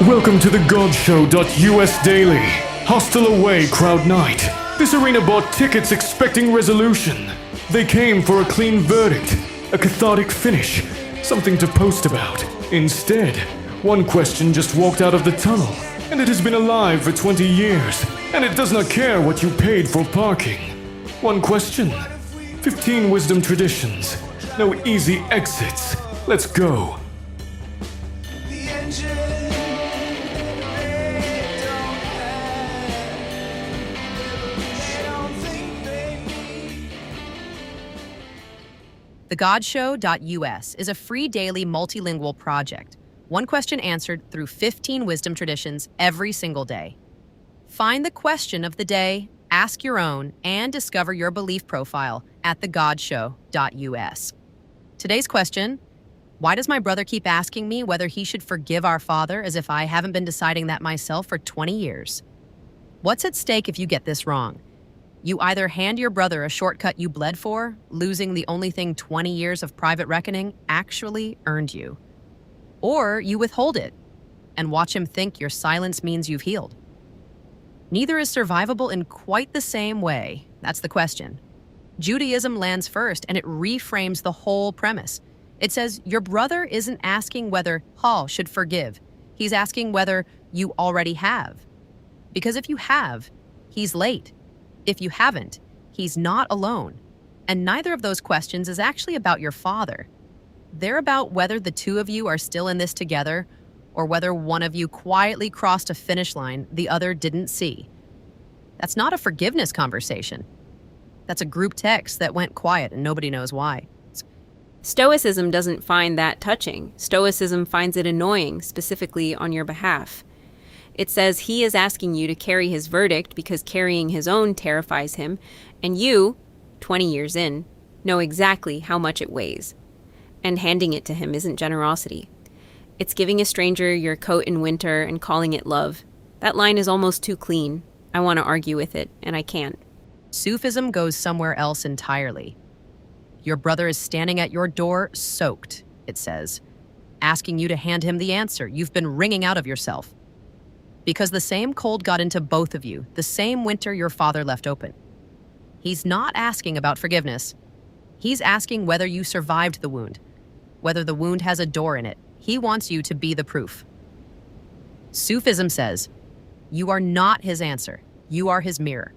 Welcome to the GodShow.us Daily. Hostile away crowd night. This arena bought tickets expecting resolution. They came for a clean verdict, a cathartic finish, something to post about. Instead, one question just walked out of the tunnel, and it has been alive for 20 years, and it does not care what you paid for parking. One question, 15 wisdom traditions, no easy exits. Let's go. TheGodShow.us is a free daily multilingual project, one question answered through 15 wisdom traditions every single day. Find the question of the day, ask your own, and discover your belief profile at TheGodShow.us. Today's question: why does my brother keep asking me whether he should forgive our father as if I haven't been deciding that myself for 20 years? What's at stake if you get this wrong? You either hand your brother a shortcut you bled for, losing the only thing 20 years of private reckoning actually earned you. Or you withhold it and watch him think your silence means you've healed. Neither is survivable in quite the same way. That's the question. Judaism lands first, and it reframes the whole premise. It says your brother isn't asking whether Paul should forgive. He's asking whether you already have. Because if you have, he's late. If you haven't, he's not alone. And neither of those questions is actually about your father. They're about whether the two of you are still in this together, or whether one of you quietly crossed a finish line the other didn't see. That's not a forgiveness conversation. That's a group text that went quiet and nobody knows why. Stoicism doesn't find that touching. Stoicism finds it annoying, specifically on your behalf. It says he is asking you to carry his verdict because carrying his own terrifies him, and you, 20 years in, know exactly how much it weighs. And handing it to him isn't generosity. It's giving a stranger your coat in winter and calling it love. That line is almost too clean. I want to argue with it, and I can't. Sufism goes somewhere else entirely. Your brother is standing at your door, soaked, it says, asking you to hand him the answer you've been wringing out of yourself. Because the same cold got into both of you, the same winter your father left open. He's not asking about forgiveness. He's asking whether you survived the wound, whether the wound has a door in it. He wants you to be the proof. Sufism says, you are not his answer. You are his mirror.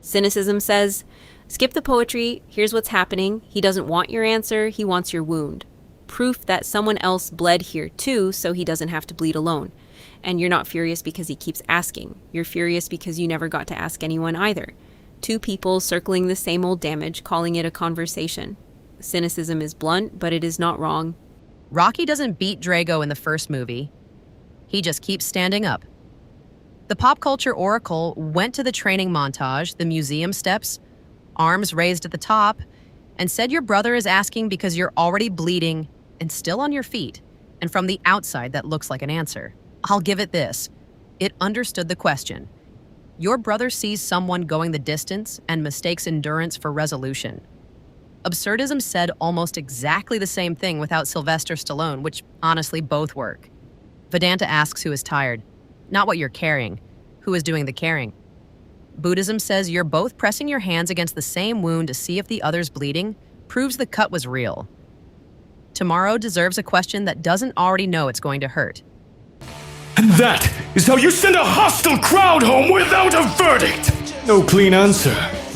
Cynicism says, skip the poetry, here's what's happening. He doesn't want your answer, he wants your wound. Proof that someone else bled here too, so he doesn't have to bleed alone. And you're not furious because he keeps asking. You're furious because you never got to ask anyone either. Two people circling the same old damage, calling it a conversation. Cynicism is blunt, but it is not wrong. Rocky doesn't beat Drago in the first movie. He just keeps standing up. The pop culture oracle went to the training montage, the museum steps, arms raised at the top, and said your brother is asking because you're already bleeding and still on your feet, and from the outside that looks like an answer. I'll give it this. It understood the question. Your brother sees someone going the distance and mistakes endurance for resolution. Absurdism said almost exactly the same thing without Sylvester Stallone, which honestly both work. Vedanta asks who is tired, not what you're carrying, who is doing the caring. Buddhism says you're both pressing your hands against the same wound to see if the other's bleeding proves the cut was real. Tomorrow deserves a question that doesn't already know it's going to hurt. And that is how you send a hostile crowd home without a verdict! No clean answer.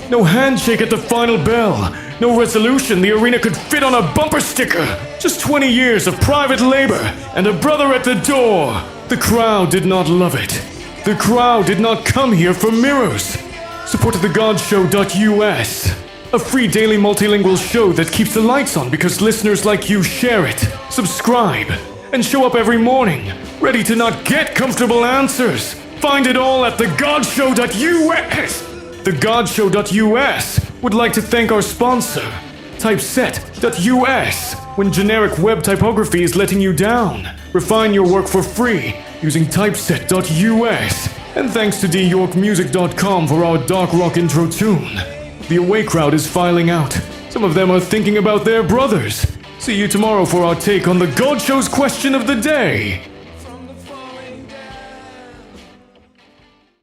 No handshake at the final bell. No resolution the arena could fit on a bumper sticker. Just 20 years of private labor and a brother at the door. The crowd did not love it. The crowd did not come here for mirrors. Support TheGodShow.us, a free daily multilingual show that keeps the lights on because listeners like you share it, subscribe, and show up every morning, ready to not get comfortable answers. Find it all at TheGodShow.us. TheGodShow.us would like to thank our sponsor, Typeset.us. When generic web typography is letting you down, refine your work for free using Typeset.us. And thanks to dyorkmusic.com for our dark rock intro tune. The away crowd is filing out. Some of them are thinking about their brothers. See you tomorrow for our take on the God Show's question of the day.